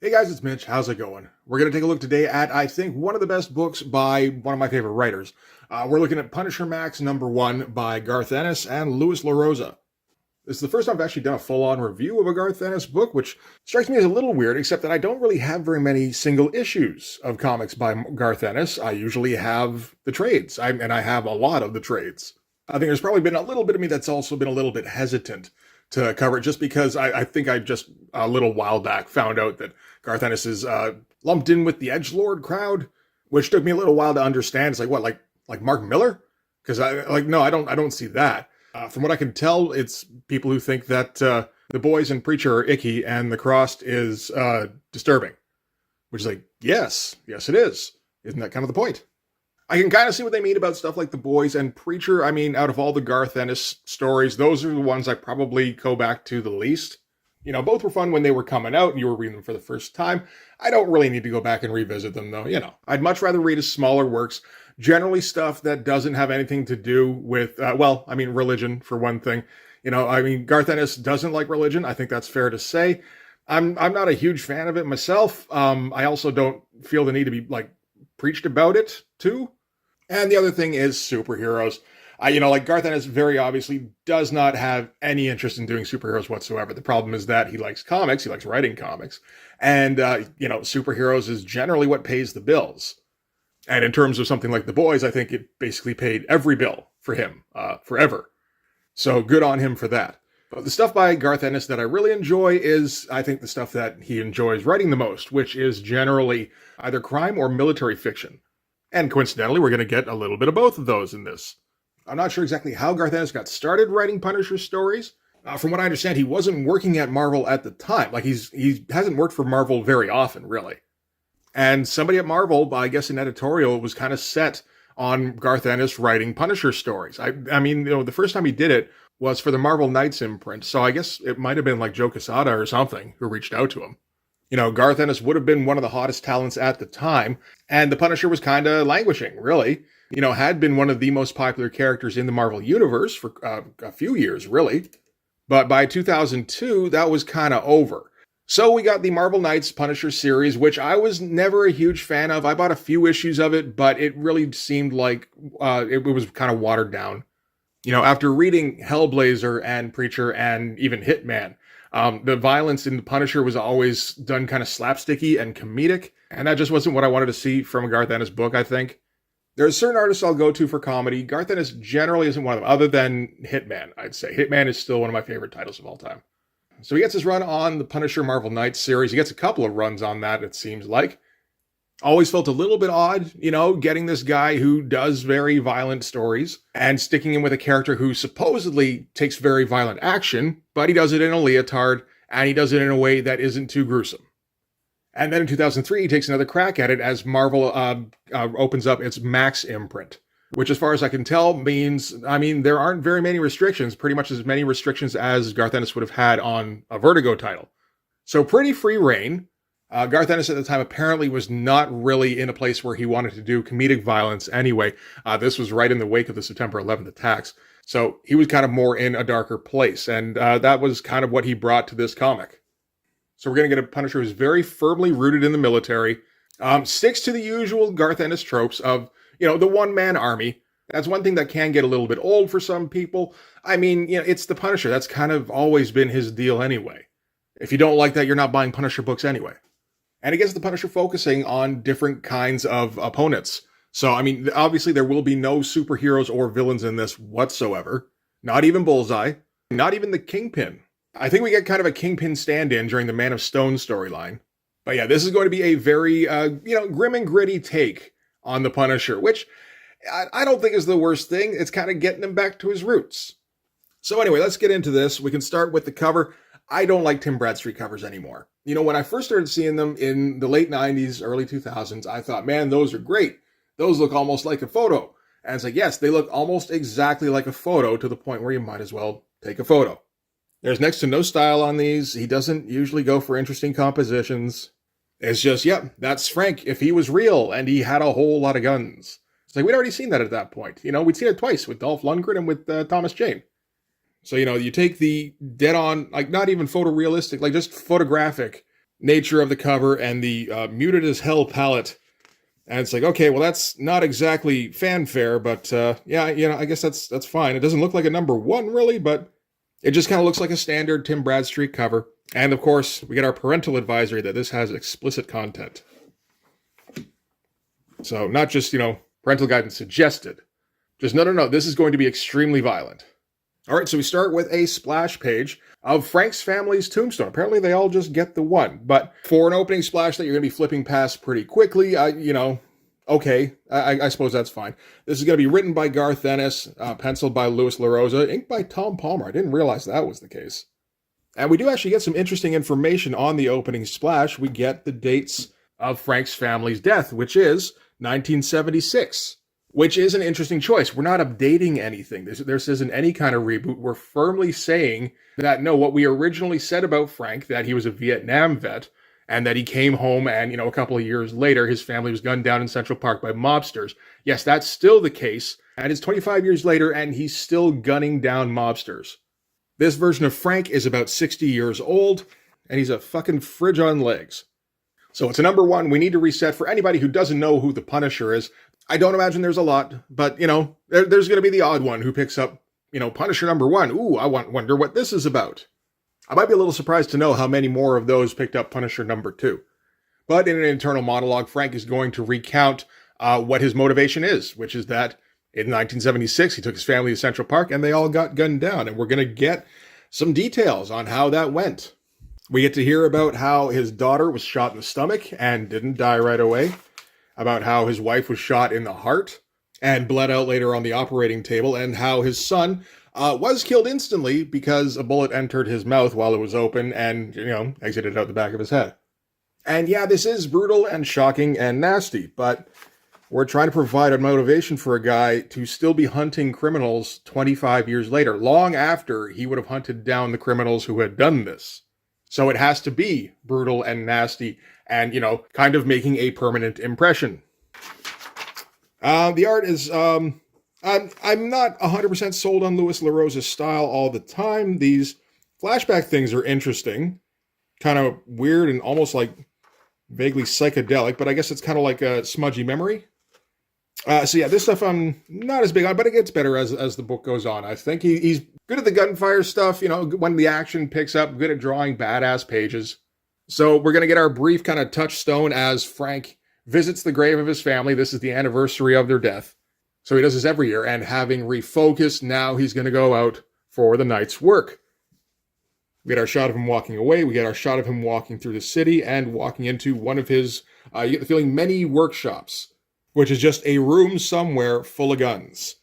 Hey guys, it's Mitch. How's it going? We're going to take a look today at, I think, one of the best books by one of my favorite writers. We're looking at Punisher Max #1 by Garth Ennis and Louis LaRosa. This is the first time I've actually done a full-on review of a Garth Ennis book, which strikes me as a little weird, except that I don't really have very many single issues of comics by Garth Ennis. I usually have the trades, and I have a lot of the trades. I think there's probably been a little bit of me that's also been a little bit hesitant to cover it, just because I think I just, a little while back, found out that Garth Ennis is lumped in with the edgelord crowd, which took me a little while to understand. It's like, what, like Mark Miller? Because no, I don't see that. From what I can tell, it's people who think that The Boys and Preacher are icky and The Crossed is disturbing. Which is like, yes, it is. Isn't that kind of the point? I can kind of see what they mean about stuff like The Boys and Preacher. I mean, out of all the Garth Ennis stories, those are the ones I probably go back to the least. You know, both were fun when they were coming out and you were reading them for the first time. I don't really need to go back and revisit them, though. I'd much rather read his smaller works, generally stuff that doesn't have anything to do with, religion, for one thing. Garth Ennis doesn't like religion. I think that's fair to say. I'm not a huge fan of it myself. I also don't feel the need to be, preached about it, too. And the other thing is superheroes. Garth Ennis very obviously does not have any interest in doing superheroes whatsoever. The problem is that he likes comics, he likes writing comics, and, superheroes is generally what pays the bills. And in terms of something like The Boys, I think it basically paid every bill for him, forever. So good on him for that. But the stuff by Garth Ennis that I really enjoy is, I think, the stuff that he enjoys writing the most, which is generally either crime or military fiction. And coincidentally, we're going to get a little bit of both of those in this. I'm not sure exactly how Garth Ennis got started writing Punisher stories. From what I understand, he wasn't working at Marvel at the time. He hasn't worked for Marvel very often, really. And somebody at Marvel, I guess in editorial, was kind of set on Garth Ennis writing Punisher stories. The first time he did it was for the Marvel Knights imprint, so I guess it might have been like Joe Quesada or something who reached out to him. Garth Ennis would have been one of the hottest talents at the time, and the Punisher was kind of languishing, really. Had been one of the most popular characters in the Marvel Universe for a few years, really. But by 2002, that was kind of over. So we got the Marvel Knights Punisher series, which I was never a huge fan of. I bought a few issues of it, but it really seemed like it was kind of watered down. After reading Hellblazer and Preacher and even Hitman, the violence in the Punisher was always done kind of slapsticky and comedic, and that just wasn't what I wanted to see from a Garth Ennis book, I think. There's certain artists I'll go to for comedy. Garth Ennis generally isn't one of them, other than Hitman, I'd say. Hitman is still one of my favorite titles of all time. So he gets his run on the Punisher Marvel Knights series. He gets a couple of runs on that, it seems like. Always felt a little bit odd, getting this guy who does very violent stories and sticking him with a character who supposedly takes very violent action, but he does it in a leotard, and he does it in a way that isn't too gruesome. And then in 2003, he takes another crack at it as Marvel opens up its Max imprint, which, as far as I can tell, means, there aren't very many restrictions, pretty much as many restrictions as Garth Ennis would have had on a Vertigo title. So pretty free reign. Garth Ennis at the time apparently was not really in a place where he wanted to do comedic violence anyway. This was right in the wake of the September 11th attacks. So he was kind of more in a darker place, and that was kind of what he brought to this comic. So we're going to get a Punisher who's very firmly rooted in the military, sticks to the usual Garth Ennis tropes of, the one-man army. That's one thing that can get a little bit old for some people. It's the Punisher. That's kind of always been his deal anyway. If you don't like that, you're not buying Punisher books anyway. And it gets the Punisher focusing on different kinds of opponents. So, obviously there will be no superheroes or villains in this whatsoever. Not even Bullseye. Not even the Kingpin. I think we get kind of a Kingpin stand-in during the Man of Stone storyline. But yeah, this is going to be a very, grim and gritty take on the Punisher, which I don't think is the worst thing. It's kind of getting him back to his roots. So anyway, let's get into this. We can start with the cover. I don't like Tim Bradstreet covers anymore. When I first started seeing them in the late 90s, early 2000s, I thought, man, those are great. Those look almost like a photo. And it's like, yes, they look almost exactly like a photo, to the point where you might as well take a photo. There's next to no style on these. He doesn't usually go for interesting compositions. It's just, that's Frank if he was real and he had a whole lot of guns. It's like, we'd already seen that at that point. We'd seen it twice with Dolph Lundgren and with Thomas Jane. So, you take the dead-on, not even photorealistic, just photographic nature of the cover and the muted as hell palette. And it's like, okay, well, that's not exactly fanfare, but yeah, I guess that's fine. It doesn't look like a number 1, really, but it just kind of looks like a standard Tim Bradstreet cover. And, of course, we get our parental advisory that this has explicit content. So not just, parental guidance suggested. Just, no, this is going to be extremely violent. All right, so we start with a splash page of Frank's family's tombstone. Apparently, they all just get the one. But for an opening splash that you're going to be flipping past pretty quickly, okay, I suppose that's fine. This is going to be written by Garth Ennis, penciled by Louis LaRosa, inked by Tom Palmer. I didn't realize that was the case. And we do actually get some interesting information on the opening splash. We get the dates of Frank's family's death, which is 1976. Which is an interesting choice. We're not updating anything. This isn't any kind of reboot. We're firmly saying that, no, what we originally said about Frank, that he was a Vietnam vet, and that he came home and, a couple of years later, his family was gunned down in Central Park by mobsters. Yes, that's still the case. And it's 25 years later, and he's still gunning down mobsters. This version of Frank is about 60 years old, and he's a fucking fridge on legs. So it's a number 1. We need to reset. For anybody who doesn't know who the Punisher is, I don't imagine there's a lot, but, there's going to be the odd one who picks up, Punisher number 1. Ooh, I wonder what this is about. I might be a little surprised to know how many more of those picked up Punisher number 2. But in an internal monologue, Frank is going to recount what his motivation is, which is that in 1976, he took his family to Central Park and they all got gunned down. And we're going to get some details on how that went. We get to hear about how his daughter was shot in the stomach and didn't die right away. About how his wife was shot in the heart and bled out later on the operating table, and how his son was killed instantly because a bullet entered his mouth while it was open and, exited out the back of his head. And yeah, this is brutal and shocking and nasty, but we're trying to provide a motivation for a guy to still be hunting criminals 25 years later, long after he would have hunted down the criminals who had done this. So it has to be brutal and nasty and, kind of making a permanent impression. The art is, I'm not 100% sold on Louis LaRosa's style all the time. These flashback things are interesting, kind of weird and almost like vaguely psychedelic, but I guess it's kind of like a smudgy memory. So yeah, this stuff I'm not as big on, but it gets better as the book goes on. I think he's good at the gunfire stuff, when the action picks up, good at drawing badass pages. So we're going to get our brief kind of touchstone as Frank visits the grave of his family. This is the anniversary of their death. So he does this every year, and having refocused, now he's going to go out for the night's work. We get our shot of him walking away. We get our shot of him walking through the city and walking into one of his, you get the feeling, many workshops, which is just a room somewhere full of guns.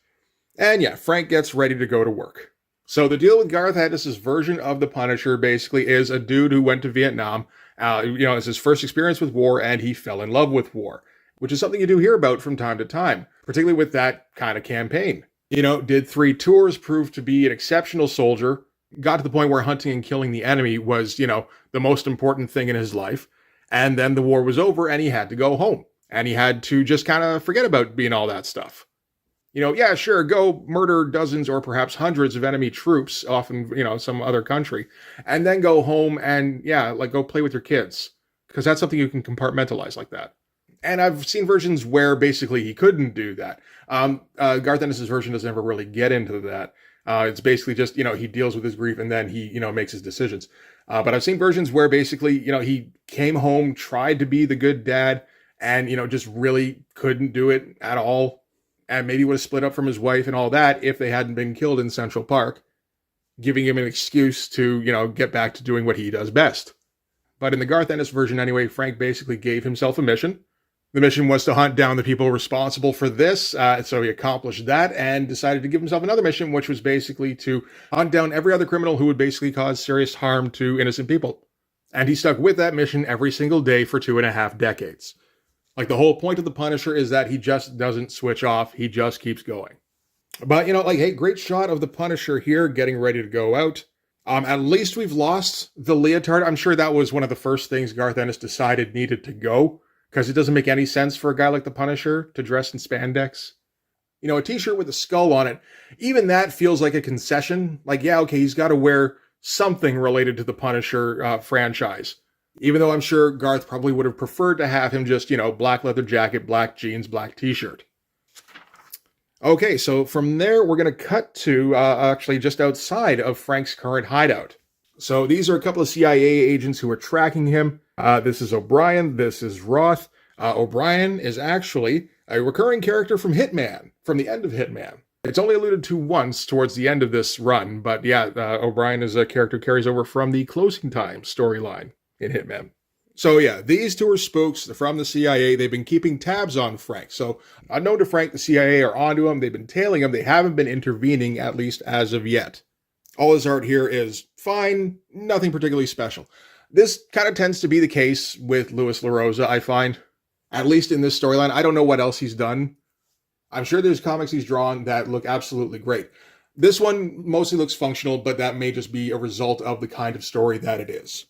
And yeah, Frank gets ready to go to work. So the deal with Garth Ennis' version of the Punisher basically is a dude who went to Vietnam. It's his first experience with war, and he fell in love with war, which is something you do hear about from time to time, particularly with that kind of campaign. Did 3 tours, proved to be an exceptional soldier, got to the point where hunting and killing the enemy was, the most important thing in his life. And then the war was over, and he had to go home. And he had to just kind of forget about being all that stuff. Yeah, sure, go murder dozens or perhaps hundreds of enemy troops off in, some other country, and then go home and, go play with your kids, because that's something you can compartmentalize like that. And I've seen versions where basically he couldn't do that. Garth Ennis' version doesn't ever really get into that. It's basically just, he deals with his grief and then he, makes his decisions. But I've seen versions where basically, he came home, tried to be the good dad, and, just really couldn't do it at all. And maybe would have split up from his wife and all that if they hadn't been killed in Central Park, giving him an excuse to, get back to doing what he does best. But in the Garth Ennis version anyway, Frank basically gave himself a mission. The mission was to hunt down the people responsible for this, so he accomplished that and decided to give himself another mission, which was basically to hunt down every other criminal who would basically cause serious harm to innocent people. And he stuck with that mission every single day for 2.5 decades. Like, the whole point of the Punisher is that he just doesn't switch off. He just keeps going. But, hey, great shot of the Punisher here getting ready to go out. At least we've lost the leotard. I'm sure that was one of the first things Garth Ennis decided needed to go, because it doesn't make any sense for a guy like the Punisher to dress in spandex. A t-shirt with a skull on it, even that feels like a concession. Like, yeah, okay, he's got to wear something related to the Punisher franchise. Even though I'm sure Garth probably would have preferred to have him just, black leather jacket, black jeans, black t-shirt. Okay, so from there, we're going to cut to actually just outside of Frank's current hideout. So these are a couple of CIA agents who are tracking him. This is O'Brien. This is Roth. O'Brien is actually a recurring character from Hitman, from the end of Hitman. It's only alluded to once towards the end of this run, but yeah, O'Brien is a character who carries over from the Closing Time storyline in Hitman. So yeah, these two are spooks from the CIA. They've been keeping tabs on Frank. So unknown to Frank, the CIA are onto him. They've been tailing him. They haven't been intervening, at least as of yet. All his art here is fine, nothing particularly special. This kind of tends to be the case with Louis LaRosa, I find. At least in this storyline. I don't know what else he's done. I'm sure there's comics he's drawn that look absolutely great. This one mostly looks functional, but that may just be a result of the kind of story that it is.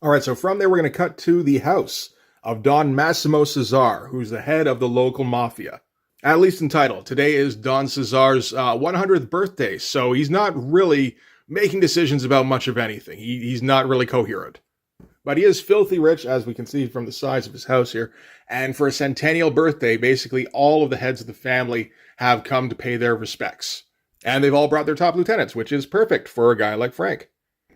All right, so from there, we're going to cut to the house of Don Massimo Cesar, who's the head of the local mafia. At least in title. Today is Don Cesar's 100th birthday, so he's not really making decisions about much of anything. He's not really coherent. But he is filthy rich, as we can see from the size of his house here. And for a centennial birthday, basically all of the heads of the family have come to pay their respects. And they've all brought their top lieutenants, which is perfect for a guy like Frank.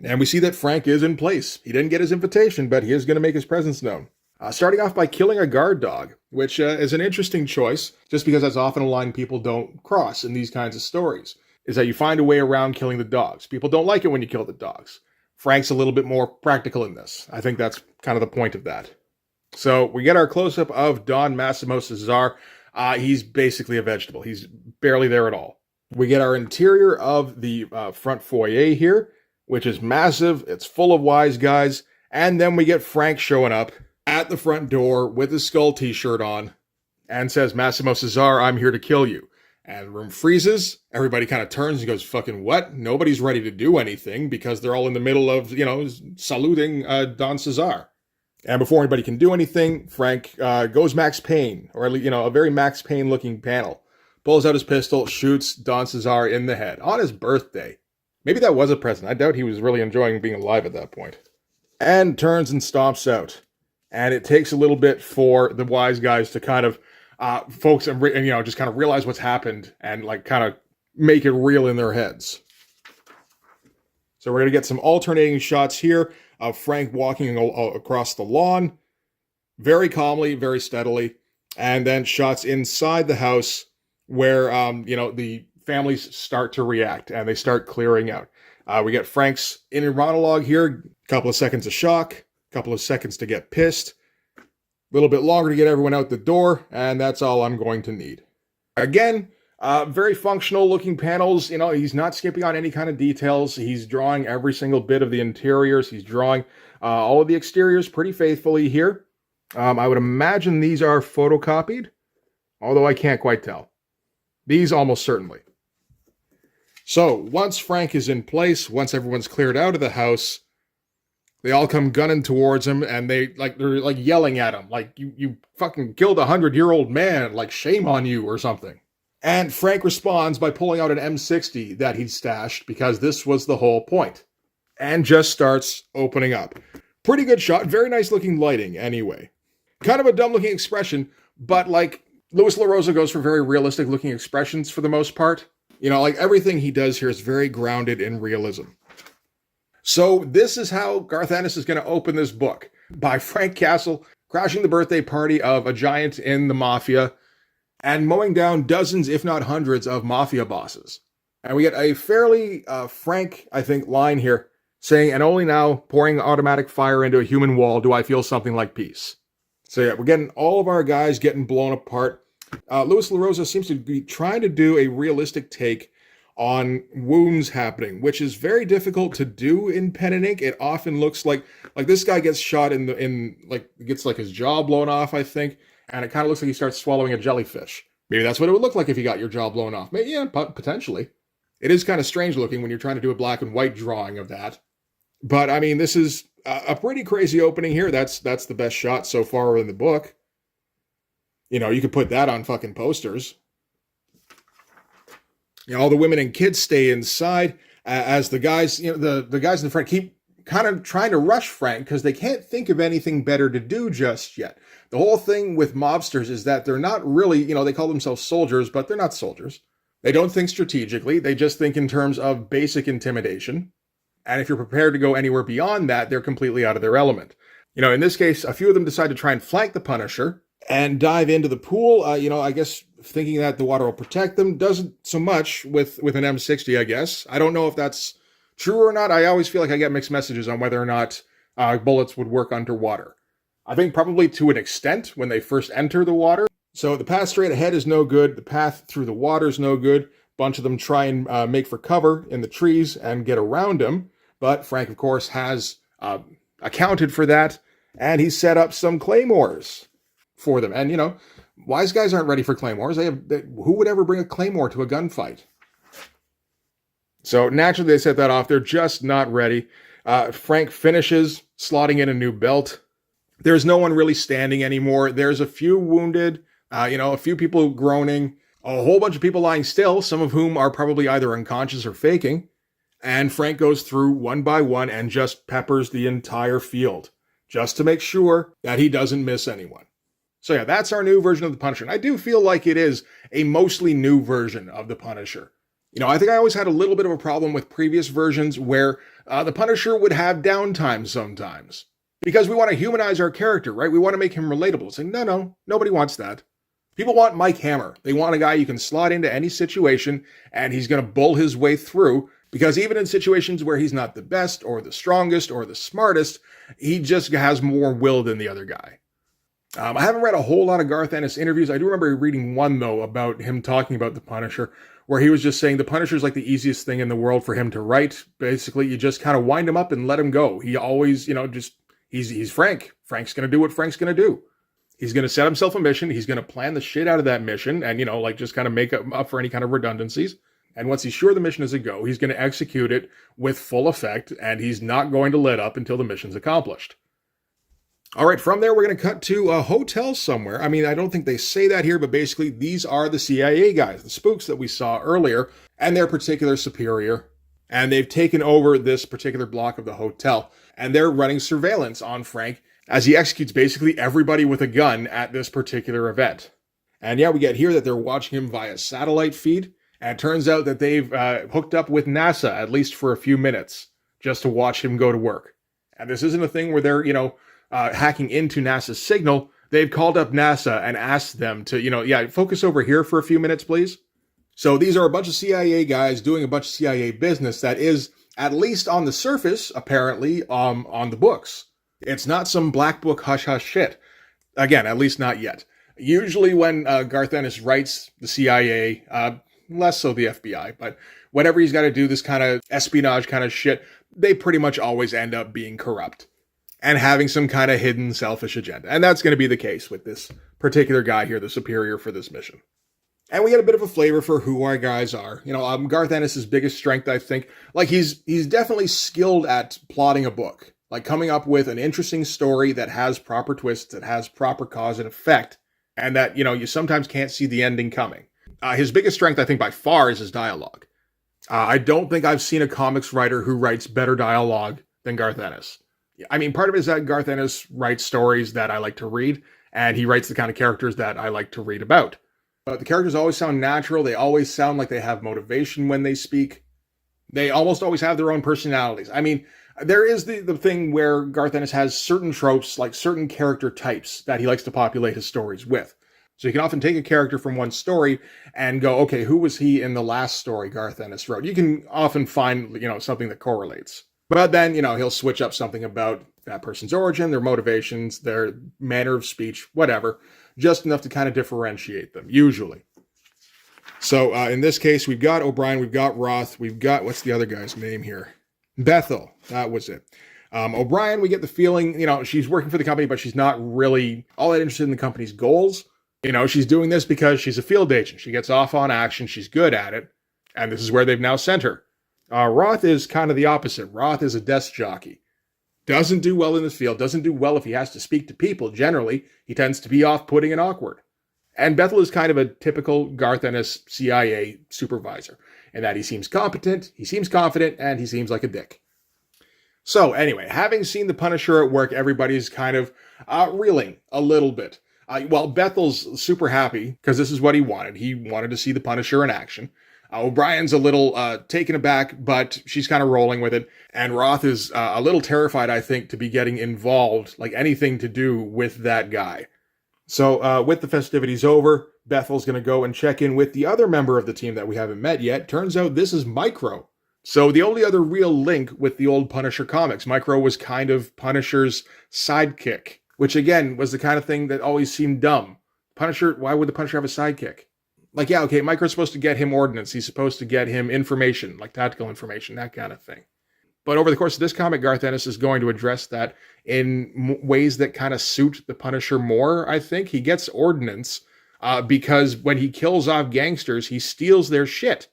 And we see that Frank is in place. He didn't get his invitation, but he is going to make his presence known. Starting off by killing a guard dog, which is an interesting choice, just because that's often a line people don't cross in these kinds of stories, is that you find a way around killing the dogs. People don't like it when you kill the dogs. Frank's a little bit more practical in this. I think that's kind of the point of that. So we get our close-up of Don Massimo Cesar. He's basically a vegetable. He's barely there at all. We get our interior of the front foyer here, which is massive. It's full of wise guys. And then we get Frank showing up at the front door with his skull t-shirt on and says, "Massimo Cesar, I'm here to kill you." And the room freezes. Everybody kind of turns and goes, "Fucking what?" Nobody's ready to do anything because they're all in the middle of, saluting Don Cesar. And before anybody can do anything, Frank goes Max Payne, or a very Max Payne looking panel. Pulls out his pistol, shoots Don Cesar in the head on his birthday. Maybe that was a present. I doubt he was really enjoying being alive at that point. And turns and stomps out. And it takes a little bit for the wise guys to kind of focus and just kind of realize what's happened and kind of make it real in their heads. So we're going to get some alternating shots here of Frank walking across the lawn, very calmly, very steadily, and then shots inside the house where, the families start to react and they start clearing out. We get Frank's inner monologue here, a couple of seconds of shock, a couple of seconds to get pissed, a little bit longer to get everyone out the door, and that's all I'm going to need. Again, very functional looking panels. He's not skipping on any kind of details. He's drawing every single bit of the interiors. He's drawing all of the exteriors pretty faithfully here. I would imagine these are photocopied, although I can't quite tell. These almost certainly. So once Frank is in place, once everyone's cleared out of the house, they all come gunning towards him, and they're yelling at him, like, you fucking killed a 100-year-old man, like, shame on you or something. And Frank responds by pulling out an M60 that he'd stashed, because this was the whole point. And just starts opening up. Pretty good shot, very nice looking lighting anyway. Kind of a dumb looking expression, but Louis LaRosa goes for very realistic looking expressions for the most part. Everything he does here is very grounded in realism. So this is how Garth Ennis is going to open this book, by Frank Castle crashing the birthday party of a giant in the mafia and mowing down dozens, if not hundreds, of mafia bosses. And we get a fairly frank, I think, line here saying, "And only now, pouring automatic fire into a human wall, do I feel something like peace." So yeah, we're getting all of our guys getting blown apart. Louis LaRosa seems to be trying to do a realistic take on wounds happening, which is very difficult to do in pen and ink. It often looks like this guy gets shot gets his jaw blown off, I think, and it kind of looks like he starts swallowing a jellyfish. Maybe that's what it would look like if you got your jaw blown off. Maybe, yeah, potentially. It is kind of strange looking when you're trying to do a black and white drawing of that. But I mean, this is a pretty crazy opening here. That's the best shot so far in the book. You could put that on fucking posters. All the women and kids stay inside as the guys, the guys in the front keep kind of trying to rush Frank because they can't think of anything better to do just yet. The whole thing with mobsters is that they're not really, they call themselves soldiers, but they're not soldiers. They don't think strategically. They just think in terms of basic intimidation. And if you're prepared to go anywhere beyond that, they're completely out of their element. In this case, a few of them decide to try and flank the Punisher and dive into the pool. I guess thinking that the water will protect them. Doesn't so much with an M60, I guess. I don't know if that's true or not. I always feel like I get mixed messages on whether or not bullets would work underwater. I think probably to an extent when they first enter the water. So the path straight ahead is no good. The path through the water is no good. A bunch of them try and make for cover in the trees and get around him. But Frank, of course, has accounted for that. And he set up some claymores for them. And, wise guys aren't ready for claymores. Who would ever bring a claymore to a gunfight? So naturally they set that off. They're just not ready. Frank finishes slotting in a new belt. There's no one really standing anymore. There's a few wounded, a few people groaning, a whole bunch of people lying still, some of whom are probably either unconscious or faking. And Frank goes through one by one and just peppers the entire field just to make sure that he doesn't miss anyone. So yeah, that's our new version of the Punisher. And I do feel like it is a mostly new version of the Punisher. I think I always had a little bit of a problem with previous versions where the Punisher would have downtime sometimes. Because we want to humanize our character, right? We want to make him relatable. It's like, no, nobody wants that. People want Mike Hammer. They want a guy you can slot into any situation and he's going to bull his way through. Because even in situations where he's not the best or the strongest or the smartest, he just has more will than the other guy. I haven't read a whole lot of Garth Ennis interviews. I do remember reading one, though, about him talking about the Punisher, where he was just saying the Punisher's like the easiest thing in the world for him to write. Basically, you just kind of wind him up and let him go. He always, he's Frank. Frank's going to do what Frank's going to do. He's going to set himself a mission. He's going to plan the shit out of that mission and, just kind of make up for any kind of redundancies. And once he's sure the mission is a go, he's going to execute it with full effect, and he's not going to let up until the mission's accomplished. All right, from there, we're going to cut to a hotel somewhere. I mean, I don't think they say that here, but basically, these are the CIA guys, the spooks that we saw earlier, and their particular superior. And they've taken over this particular block of the hotel, and they're running surveillance on Frank as he executes basically everybody with a gun at this particular event. And yeah, we get here that they're watching him via satellite feed. And it turns out that they've hooked up with NASA, at least for a few minutes, just to watch him go to work. And this isn't a thing where they're, hacking into NASA's signal. They've called up NASA and asked them to, focus over here for a few minutes, please. So these are a bunch of CIA guys doing a bunch of CIA business that is, at least on the surface, apparently, on the books. It's not some black book hush-hush shit. Again, at least not yet. Usually when Garth Ennis writes the CIA, less so the FBI, but whenever he's got to do this kind of espionage kind of shit, they pretty much always end up being corrupt and having some kind of hidden selfish agenda. And that's going to be the case with this particular guy here, the superior for this mission. And we get a bit of a flavor for who our guys are. Garth Ennis' biggest strength, I think, like he's definitely skilled at plotting a book, like coming up with an interesting story that has proper twists, that has proper cause and effect, and that, you sometimes can't see the ending coming. His biggest strength, I think, by far, is his dialogue. I don't think I've seen a comics writer who writes better dialogue than Garth Ennis. I mean, part of it is that Garth Ennis writes stories that I like to read, and he writes the kind of characters that I like to read about. But the characters always sound natural. They always sound like they have motivation when they speak. They almost always have their own personalities. I mean, there is the thing where Garth Ennis has certain tropes, like certain character types that he likes to populate his stories with. So you can often take a character from one story and go, okay, who was he in the last story Garth Ennis wrote? You can often find, something that correlates. But then, he'll switch up something about that person's origin, their motivations, their manner of speech, whatever, just enough to kind of differentiate them, usually. So in this case, we've got O'Brien, we've got Roth, we've got, what's the other guy's name here? Bethel, that was it. O'Brien, we get the feeling, she's working for the company, but she's not really all that interested in the company's goals. She's doing this because she's a field agent. She gets off on action. She's good at it. And this is where they've now sent her. Roth is kind of the opposite. Roth is a desk jockey. Doesn't do well in this field. Doesn't do well if he has to speak to people. Generally, he tends to be off-putting and awkward. And Bethel is kind of a typical Garth Ennis CIA supervisor in that he seems competent, he seems confident, and he seems like a dick. So anyway, having seen the Punisher at work, everybody's kind of reeling a little bit. Well, Bethel's super happy because this is what he wanted. He wanted to see the Punisher in action. O'Brien's a little taken aback, but she's kind of rolling with it. And Roth is a little terrified, I think, to be getting involved, like anything to do with that guy. So with the festivities over, Bethel's going to go and check in with the other member of the team that we haven't met yet. Turns out this is Micro. So the only other real link with the old Punisher comics, Micro was kind of Punisher's sidekick, which again was the kind of thing that always seemed dumb. Punisher, why would the Punisher have a sidekick? Like, yeah, okay, Micro's supposed to get him ordnance. He's supposed to get him information, like tactical information, that kind of thing. But over the course of this comic, Garth Ennis is going to address that in ways that kind of suit the Punisher more, I think. He gets ordnance because when he kills off gangsters, he steals their shit.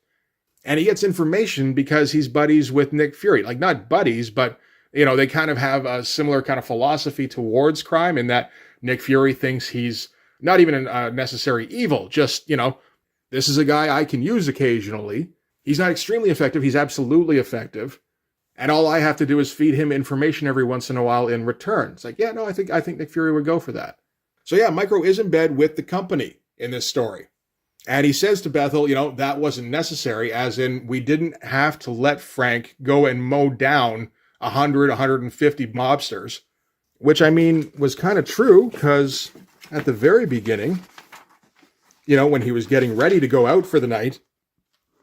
And he gets information because he's buddies with Nick Fury. Like, not buddies, but, you know, they kind of have a similar kind of philosophy towards crime in that Nick Fury thinks he's not even a necessary evil. Just, you know, this is a guy I can use occasionally. He's not extremely effective. He's absolutely effective. And all I have to do is feed him information every once in a while in return. It's like, yeah, no, I think Nick Fury would go for that. So yeah, Micro is in bed with the company in this story. And he says to Bethel, you know, that wasn't necessary, as in we didn't have to let Frank go and mow down 100, 150 mobsters, which I mean was kind of true because at the very beginning, you know, when he was getting ready to go out for the night,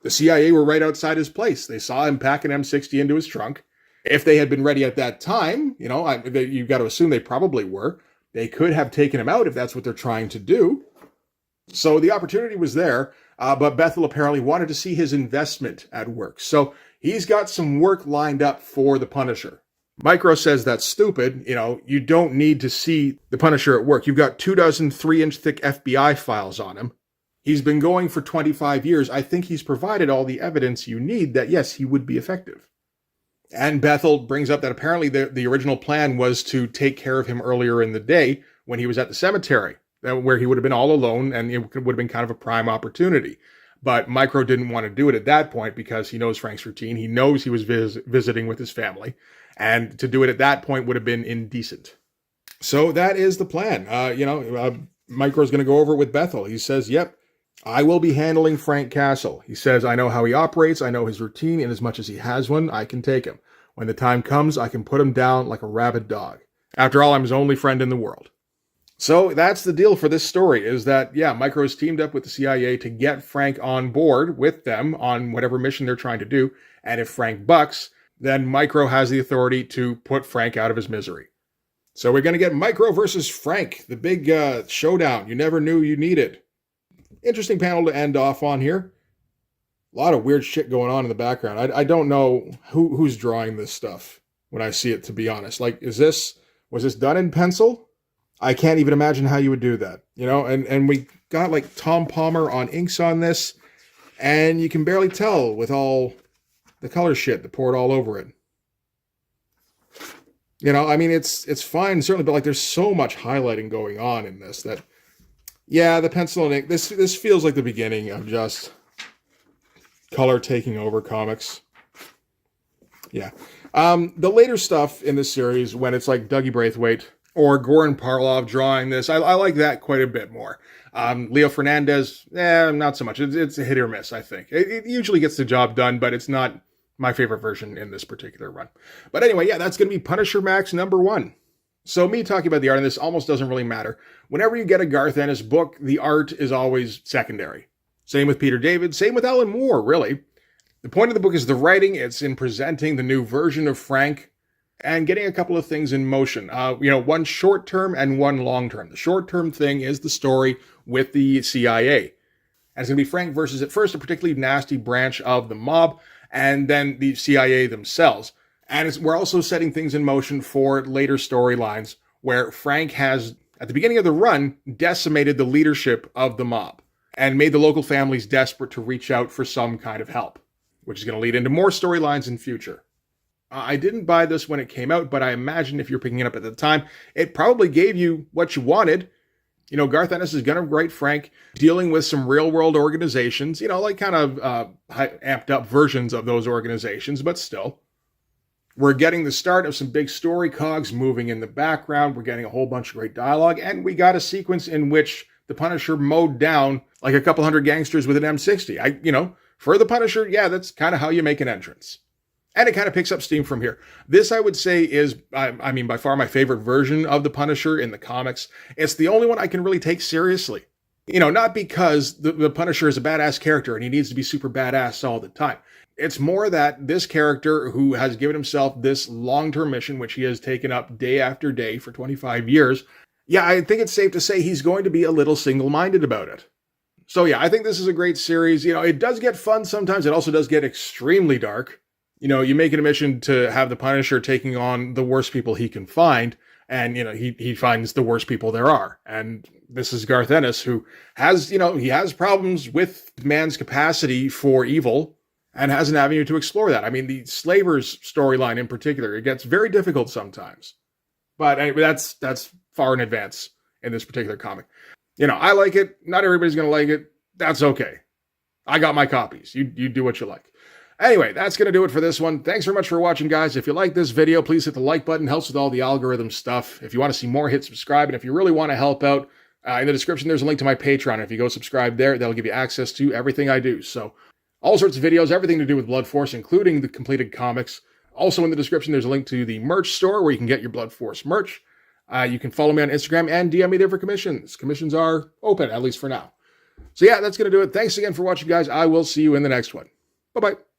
the CIA were right outside his place. They saw him pack an M60 into his trunk. If they had been ready at that time, you know, you've got to assume they probably were. They could have taken him out if that's what they're trying to do. So the opportunity was there, but Bethel apparently wanted to see his investment at work. So he's got some work lined up for the Punisher. Micro says that's stupid. You know, you don't need to see the Punisher at work. You've got 24 3-inch thick FBI files on him. He's been going for 25 years. I think he's provided all the evidence you need that, yes, he would be effective. And Bethel brings up that apparently the original plan was to take care of him earlier in the day when he was at the cemetery, where he would have been all alone and it would have been kind of a prime opportunity. But Micro didn't want to do it at that point because he knows Frank's routine. He knows he was visiting with his family. And to do it at that point would have been indecent. So that is the plan. Micro's going to go over it with Bethel. He says, yep, I will be handling Frank Castle. He says, I know how he operates. I know his routine. And as much as he has one, I can take him. When the time comes, I can put him down like a rabid dog. After all, I'm his only friend in the world. So that's the deal for this story, is that, yeah, Micro's teamed up with the CIA to get Frank on board with them on whatever mission they're trying to do. And if Frank bucks, then Micro has the authority to put Frank out of his misery. So we're going to get Micro versus Frank, the big showdown you never knew you needed. Interesting panel to end off on here. A lot of weird shit going on in the background. I don't know who's drawing this stuff when I see it, to be honest. Like, was this done in pencil? I can't even imagine how you would do that, you know? And we got like Tom Palmer on inks on this, and you can barely tell with all the color shit that poured all over it. You know, I mean, it's fine, certainly, but like there's so much highlighting going on in this that, yeah, the pencil and ink, this feels like the beginning of just color taking over comics. Yeah. The later stuff in this series, when it's like Dougie Braithwaite or Goran Parlov drawing this, I like that quite a bit more. Leo Fernandez, not so much. It's a hit or miss, I think. It usually gets the job done, but it's not my favorite version in this particular run. But anyway, yeah, that's going to be Punisher Max #1. So me talking about the art in this almost doesn't really matter. Whenever you get a Garth Ennis book, the art is always secondary. Same with Peter David, same with Alan Moore, really. The point of the book is the writing. It's in presenting the new version of Frank and getting a couple of things in motion. One short-term and one long-term. The short-term thing is the story with the CIA. And it's going to be Frank versus, at first, a particularly nasty branch of the mob, and then the CIA themselves. And we're also setting things in motion for later storylines where Frank has, at the beginning of the run, decimated the leadership of the mob and made the local families desperate to reach out for some kind of help, which is going to lead into more storylines in future. I didn't buy this when it came out, but I imagine if you're picking it up at the time, it probably gave you what you wanted. You know, Garth Ennis is going to write Frank dealing with some real-world organizations, you know, like kind of amped-up versions of those organizations, but still. We're getting the start of some big story cogs moving in the background. We're getting a whole bunch of great dialogue, and we got a sequence in which the Punisher mowed down like a couple hundred gangsters with an M60. For the Punisher, yeah, that's kind of how you make an entrance. And it kind of picks up steam from here. This, I would say, is, by far my favorite version of the Punisher in the comics. It's the only one I can really take seriously. Not because the Punisher is a badass character and he needs to be super badass all the time. It's more that this character who has given himself this long-term mission, which he has taken up day after day for 25 years, yeah, I think it's safe to say he's going to be a little single-minded about it. So yeah, I think this is a great series. It does get fun sometimes. It also does get extremely dark. You make it a mission to have the Punisher taking on the worst people he can find, and, he finds the worst people there are. And this is Garth Ennis, who has, he has problems with man's capacity for evil and has an avenue to explore that. The Slavers storyline in particular, it gets very difficult sometimes. But anyway, that's far in advance in this particular comic. I like it. Not everybody's going to like it. That's okay. I got my copies. You do what you like. Anyway, that's going to do it for this one. Thanks very much for watching, guys. If you like this video, please hit the like button. Helps with all the algorithm stuff. If you want to see more, hit subscribe. And if you really want to help out, in the description, there's a link to my Patreon. If you go subscribe there, that'll give you access to everything I do. So all sorts of videos, everything to do with Blood Force, including the completed comics. Also in the description, there's a link to the merch store where you can get your Blood Force merch. You can follow me on Instagram and DM me there for commissions. Commissions are open, at least for now. So yeah, that's going to do it. Thanks again for watching, guys. I will see you in the next one. Bye-bye.